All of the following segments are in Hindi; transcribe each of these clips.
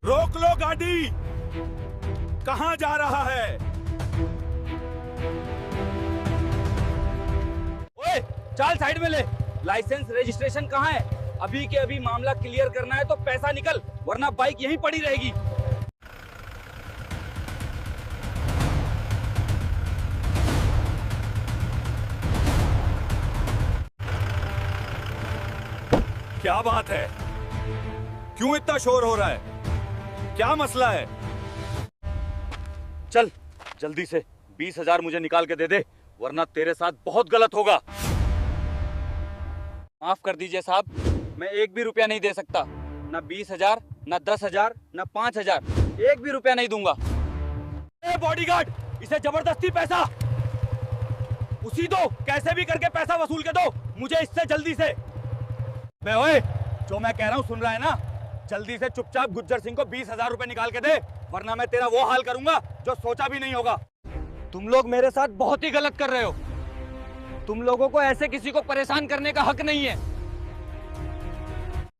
रोक लो गाड़ी। कहां जा रहा है? ओए, चल साइड में ले। लाइसेंस रजिस्ट्रेशन कहाँ है? अभी के अभी मामला क्लियर करना है तो पैसा निकल, वरना बाइक यहीं पड़ी रहेगी। क्या बात है? क्यों इतना शोर हो रहा है? क्या मसला है? चल जल्दी से 20,000 मुझे निकाल के दे दे, वरना तेरे साथ बहुत गलत होगा। माफ कर दीजिए साहब, मैं एक भी रुपया नहीं दे सकता। ना 20,000, ना 10,000, ना 5,000, एक भी रुपया नहीं दूंगा। ए बॉडीगार्ड, इसे जबरदस्ती पैसा उसी दो, कैसे भी करके पैसा वसूल के दो मुझे इससे जल्दी से। बे ओए, जो मैं कह रहा हूँ सुन रहा है ना? जल्दी से चुपचाप गुज्जर सिंह को 20,000 रुपए निकाल के दे, वरना मैं तेरा वो हाल करूंगा जो सोचा भी नहीं होगा। तुम लोग मेरे साथ बहुत ही गलत कर रहे हो। तुम लोगों को ऐसे किसी को परेशान करने का हक नहीं है।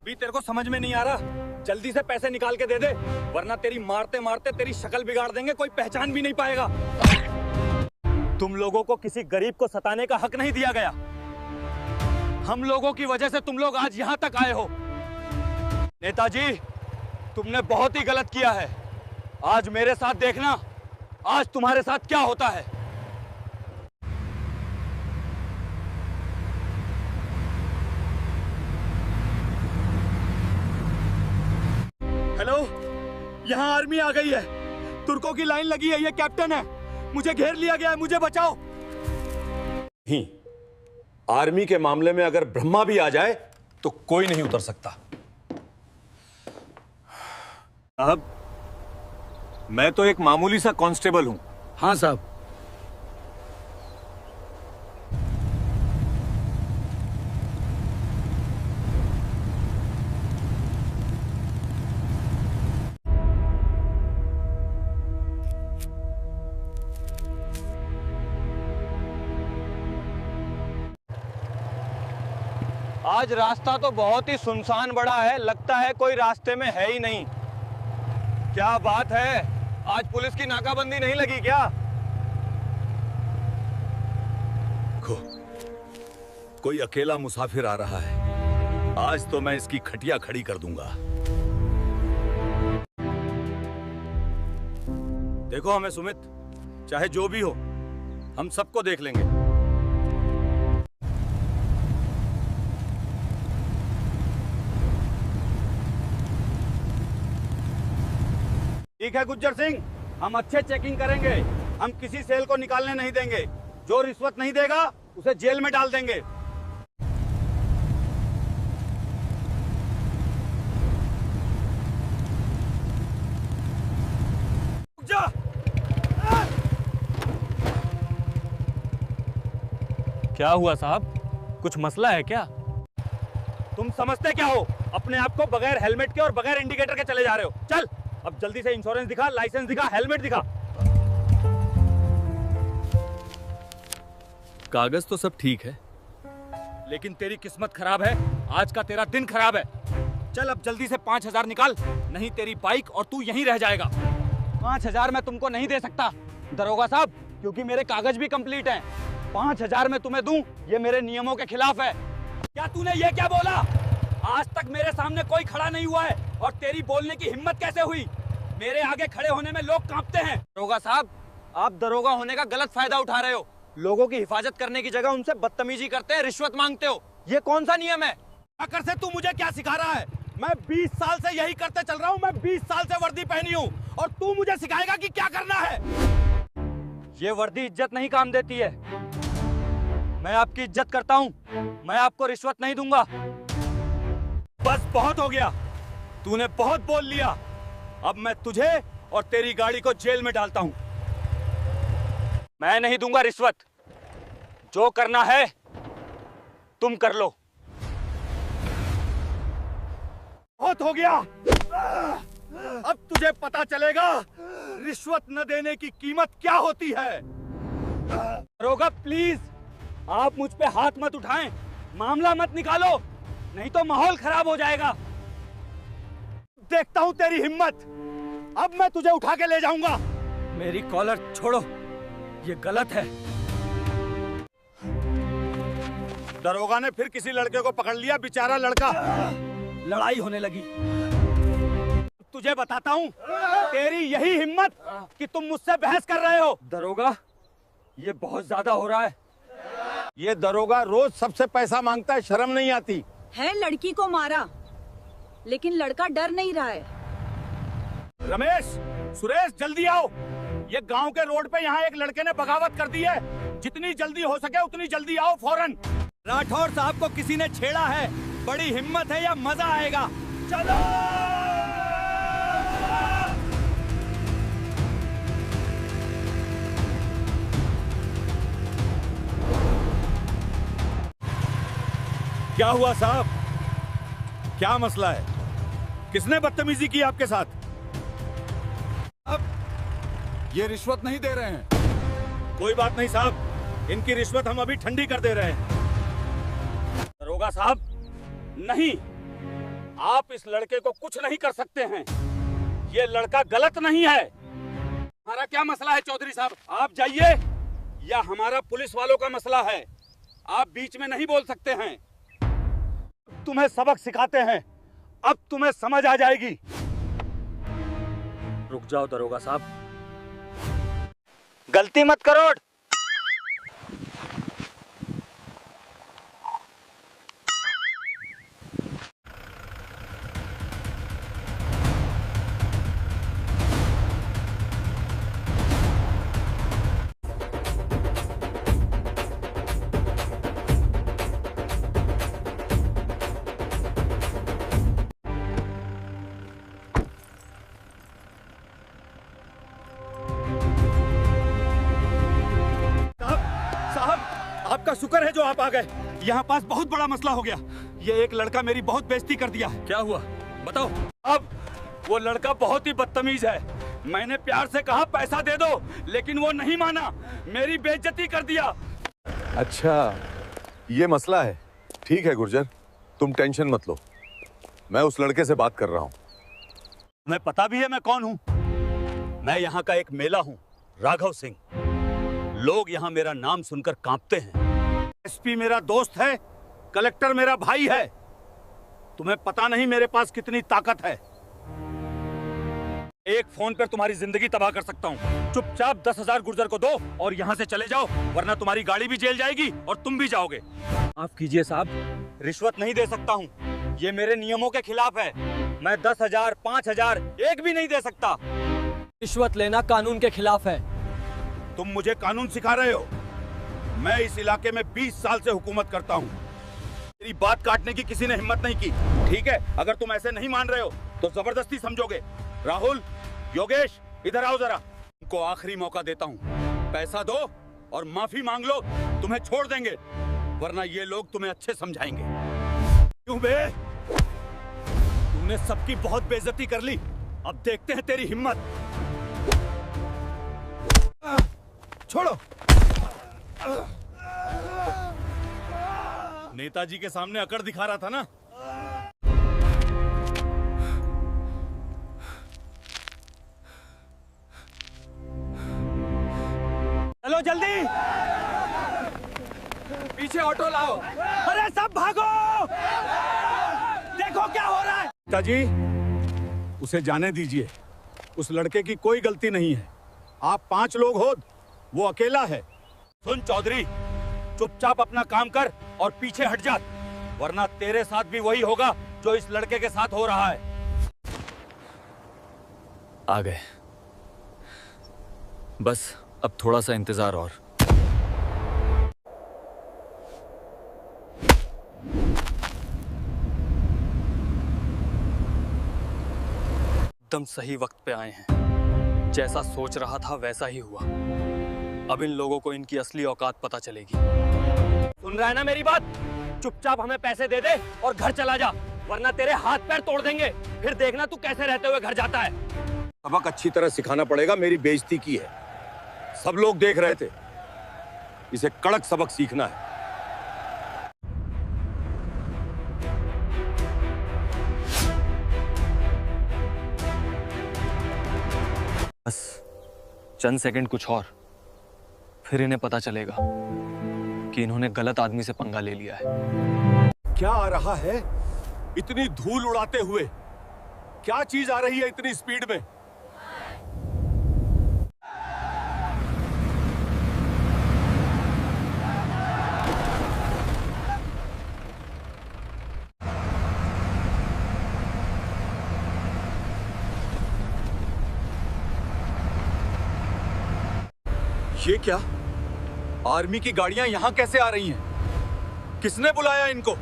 भी तेरे को समझ में नहीं आ रहा? जल्दी से पैसे निकाल के दे दे, वरना तेरी मारते मारते तेरी शक्ल बिगाड़ देंगे, कोई पहचान भी नहीं पाएगा। तुम लोगों को किसी गरीब को सताने का हक नहीं दिया गया। हम लोगों की वजह से तुम लोग आज यहाँ तक आए हो। नेताजी, तुमने बहुत ही गलत किया है। आज मेरे साथ देखना, आज तुम्हारे साथ क्या होता है। हेलो, यहाँ आर्मी आ गई है। तुर्कों की लाइन लगी है, ये कैप्टन है। मुझे घेर लिया गया है, मुझे बचाओ। ही आर्मी के मामले में अगर ब्रह्मा भी आ जाए तो कोई नहीं उतर सकता। अब मैं तो एक मामूली सा कांस्टेबल हूं। हाँ साहब। आज रास्ता तो बहुत ही सुनसान बड़ा है, लगता है कोई रास्ते में है ही नहीं। क्या बात है, आज पुलिस की नाकाबंदी नहीं लगी क्या? कोई अकेला मुसाफिर आ रहा है। आज तो मैं इसकी खटिया खड़ी कर दूंगा। देखो हमें सुमित, चाहे जो भी हो, हम सबको देख लेंगे। ठीक है गुज्जर सिंह, हम अच्छे चेकिंग करेंगे। हम किसी सेल को निकालने नहीं देंगे। जो रिश्वत नहीं देगा उसे जेल में डाल देंगे। रुक जा। क्या हुआ साहब, कुछ मसला है क्या? तुम समझते क्या हो? अपने आप को बगैर हेलमेट के और बगैर इंडिकेटर के चले जा रहे हो। चल अब जल्दी से इंश्योरेंस दिखा, लाइसेंस दिखा, हेलमेट दिखा। कागज तो सब ठीक है, लेकिन तेरी किस्मत खराब है। आज का तेरा दिन खराब है। चल अब जल्दी से 5,000 निकाल, नहीं तेरी बाइक और तू यहीं रह जाएगा। 5,000 मैं तुमको नहीं दे सकता दरोगा साहब, क्योंकि मेरे कागज भी कंप्लीट हैं। 5,000 मैं तुम्हें दूं, ये मेरे नियमों के खिलाफ है। क्या तूने ये क्या बोला? आज तक मेरे सामने कोई खड़ा नहीं हुआ है और तेरी बोलने की हिम्मत कैसे हुई? मेरे आगे खड़े होने में लोग कांपते हैं। दरोगा साहब, आप दरोगा होने का गलत फायदा उठा रहे हो। लोगों की हिफाजत करने की जगह उनसे बदतमीजी करते हैं, रिश्वत मांगते हो। ये कौन सा नियम है? आकर से तू मुझे क्या सिखा रहा है? मैं 20 साल से यही करते चल रहा हूँ। मैं 20 साल से वर्दी पहनी हूँ और तू मुझे सिखाएगा कि क्या करना है? ये वर्दी इज्जत नहीं काम देती है। मैं आपकी इज्जत करता हूँ, मैं आपको रिश्वत नहीं दूंगा। बस बहुत हो गया, तूने बहुत बोल लिया। अब मैं तुझे और तेरी गाड़ी को जेल में डालता हूँ। मैं नहीं दूंगा रिश्वत। जो करना है तुम कर लो। बहुत हो गया, अब तुझे पता चलेगा रिश्वत न देने की कीमत क्या होती है। दरोगा प्लीज, आप मुझ पे हाथ मत उठाएं, मामला मत निकालो, नहीं तो माहौल खराब हो जाएगा। देखता हूं तेरी हिम्मत। अब मैं तुझे उठा के ले जाऊंगा। मेरी कॉलर छोड़ो, ये गलत है। दरोगा ने फिर किसी लड़के को पकड़ लिया, बेचारा लड़का। लड़ाई होने लगी। तुझे बताता हूं, तेरी यही हिम्मत कि तुम मुझसे बहस कर रहे हो। दरोगा, ये बहुत ज्यादा हो रहा है। ये दरोगा रोज सबसे पैसा मांगता है, शर्म नहीं आती। है लड़की को मारा, लेकिन लड़का डर नहीं रहा है। रमेश, सुरेश, जल्दी आओ। ये गांव के रोड पे यहाँ एक लड़के ने बगावत कर दी है। जितनी जल्दी हो सके उतनी जल्दी आओ फौरन। राठौर साहब को किसी ने छेड़ा है। बड़ी हिम्मत है या मजा आएगा। चलो। क्या हुआ साहब? क्या मसला है? किसने बदतमीजी की आपके साथ? ये रिश्वत नहीं दे रहे हैं। कोई बात नहीं साहब, इनकी रिश्वत हम अभी ठंडी कर दे रहे हैं। दरोगा साहब, नहीं, आप इस लड़के को कुछ नहीं कर सकते हैं। ये लड़का गलत नहीं है। हमारा क्या मसला है चौधरी साहब? आप जाइए, या हमारा पुलिस वालों का मसला है। आप बीच में नहीं बोल सकते हैं। तुम्हें सबक सिखाते हैं, अब तुम्हें समझ आ जाएगी। रुक जाओ दरोगा साहब, गलती मत करो। आपका शुक्र है जो आप आ गए। यहाँ पास बहुत बड़ा मसला हो गया। ये एक लड़का मेरी बहुत बेइज्जती कर दिया है। क्या हुआ बताओ। अब वो लड़का बहुत ही बदतमीज है। मैंने प्यार से कहा पैसा दे दो, लेकिन वो नहीं माना, मेरी बेइज्जती कर दिया। अच्छा, ये मसला है। ठीक है गुर्जर, तुम टेंशन मत लो, मैं उस लड़के से बात कर रहा हूँ। तुम्हें पता भी है मैं कौन हूँ? मैं यहाँ का एक मेला हूँ, राघव सिंह। लोग यहाँ मेरा नाम सुनकर कांपते हैं। एसपी मेरा दोस्त है, कलेक्टर मेरा भाई है। तुम्हें पता नहीं मेरे पास कितनी ताकत है। एक फोन पर तुम्हारी जिंदगी तबाह कर सकता हूँ। चुपचाप 10,000 गुर्जर को दो और यहाँ से चले जाओ, वरना तुम्हारी गाड़ी भी जेल जाएगी और तुम भी जाओगे। माफ कीजिए साहब, रिश्वत नहीं दे सकता हूँ, ये मेरे नियमों के खिलाफ है। मैं 10,000, 5,000 एक भी नहीं दे सकता। रिश्वत लेना कानून के खिलाफ है। तुम मुझे कानून सिखा रहे हो? मैं इस इलाके में 20 साल से हुकूमत करता हूँ। मेरी बात काटने की किसी ने हिम्मत नहीं की। ठीक है, अगर तुम ऐसे नहीं मान रहे हो तो जबरदस्ती समझोगे। राहुल, योगेश, इधर आओ जरा। तुमको आखिरी मौका देता हूँ, पैसा दो और माफी मांग लो, तुम्हें छोड़ देंगे, वरना ये लोग तुम्हें अच्छे समझाएंगे। क्यों बे? तुमने सबकी बहुत बेइज्जती कर ली, अब देखते हैं तेरी हिम्मत। छोड़ो। नेताजी के सामने अकड़ दिखा रहा था ना? चलो जल्दी, पीछे ऑटो लाओ। अरे सब भागो, देखो क्या हो रहा है। नेताजी, उसे जाने दीजिए, उस लड़के की कोई गलती नहीं है। आप 5 लोग हो, वो अकेला है। सुन चौधरी, चुपचाप अपना काम कर और पीछे हट जा, वरना तेरे साथ भी वही होगा जो इस लड़के के साथ हो रहा है। आ गए, बस अब थोड़ा सा इंतजार और। एकदम सही वक्त पे आए हैं। जैसा सोच रहा था वैसा ही हुआ। अब इन लोगों को इनकी असली औकात पता चलेगी। सुन रहा है ना मेरी बात? चुपचाप हमें पैसे दे दे और घर चला जा, वरना तेरे हाथ पैर तोड़ देंगे। फिर देखना तू कैसे रहते हुए घर जाता है। सबक अच्छी तरह सिखाना पड़ेगा, मेरी बेइज्जती की है, सब लोग देख रहे थे। इसे कड़क सबक सीखना है। बस चंद सेकंड कुछ और, फिर इन्हें पता चलेगा कि इन्होंने गलत आदमी से पंगा ले लिया है। क्या आ रहा है इतनी धूल उड़ाते हुए? क्या चीज आ रही है इतनी स्पीड में? ये क्या? आर्मी की गाड़ियां यहां कैसे आ रही हैं? किसने बुलाया इनको?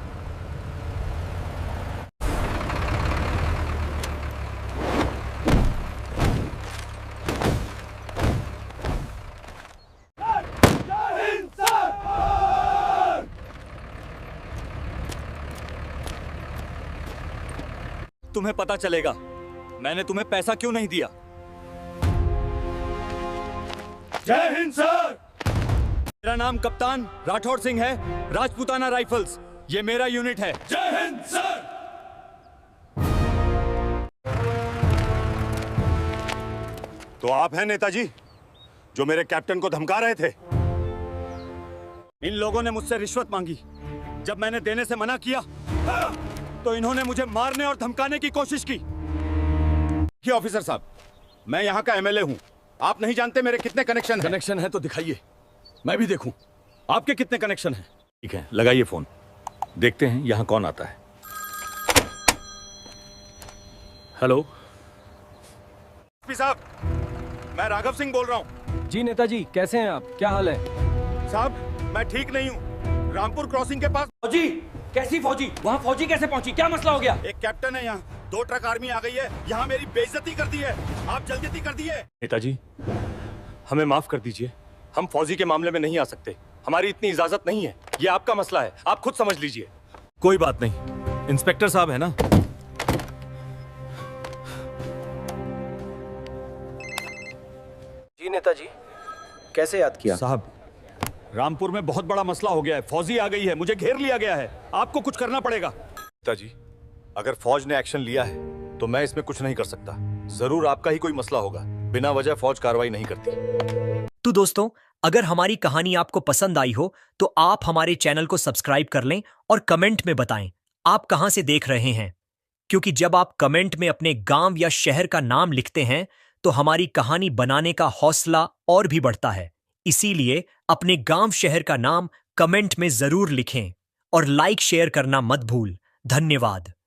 तुम्हें पता चलेगा मैंने तुम्हें पैसा क्यों नहीं दिया। जय हिंद सर। मेरा नाम कप्तान राठौड़ सिंह है, राजपूताना राइफल्स। ये मेरा यूनिट है। जय हिंद सर। तो आप हैं नेताजी जो मेरे कैप्टन को धमका रहे थे? इन लोगों ने मुझसे रिश्वत मांगी। जब मैंने देने से मना किया तो इन्होंने मुझे मारने और धमकाने की कोशिश की। ये ऑफिसर साहब, मैं यहाँ का एमएलए हूँ। आप नहीं जानते मेरे कितने कनेक्शन हैं। कनेक्शन है तो दिखाइए, मैं भी देखूं आपके कितने कनेक्शन हैं। ठीक है, लगाइए फोन, देखते हैं यहां कौन आता है। हेलो एसपी साहब, मैं राघव सिंह बोल रहा हूँ। जी नेताजी, कैसे हैं आप? क्या हाल है? साहब मैं ठीक नहीं हूँ। रामपुर क्रॉसिंग के पास फौजी? कैसी फौजी? वहाँ फौजी कैसे पहुंची? क्या मसला हो गया? एक कैप्टन है, यहाँ 2 ट्रक आर्मी आ गई है। यहाँ मेरी बेइज्जती कर दी है। आप जल्दी कर दिए। नेताजी हमें माफ कर दीजिए, हम फौजी के मामले में नहीं आ सकते। हमारी इतनी इजाजत नहीं है। ये आपका मसला है, आप खुद समझ लीजिए। कोई बात नहीं, इंस्पेक्टर साहब है ना। जी नेताजी, कैसे याद किया? साहब रामपुर में बहुत बड़ा मसला हो गया है। फौजी आ गई है, मुझे घेर लिया गया है। आपको कुछ करना पड़ेगा। नेताजी अगर फौज ने एक्शन लिया है तो मैं इसमें कुछ नहीं कर सकता। जरूर आपका ही कोई मसला होगा, बिना वजह फौज कार्रवाई नहीं करती। तो दोस्तों, अगर हमारी कहानी आपको पसंद आई हो तो आप हमारे चैनल को सब्सक्राइब कर लें और कमेंट में बताएं आप कहां से देख रहे हैं, क्योंकि जब आप कमेंट में अपने गांव या शहर का नाम लिखते हैं तो हमारी कहानी बनाने का हौसला और भी बढ़ता है। इसीलिए अपने गांव शहर का नाम कमेंट में जरूर लिखें और लाइक शेयर करना मत भूल। धन्यवाद।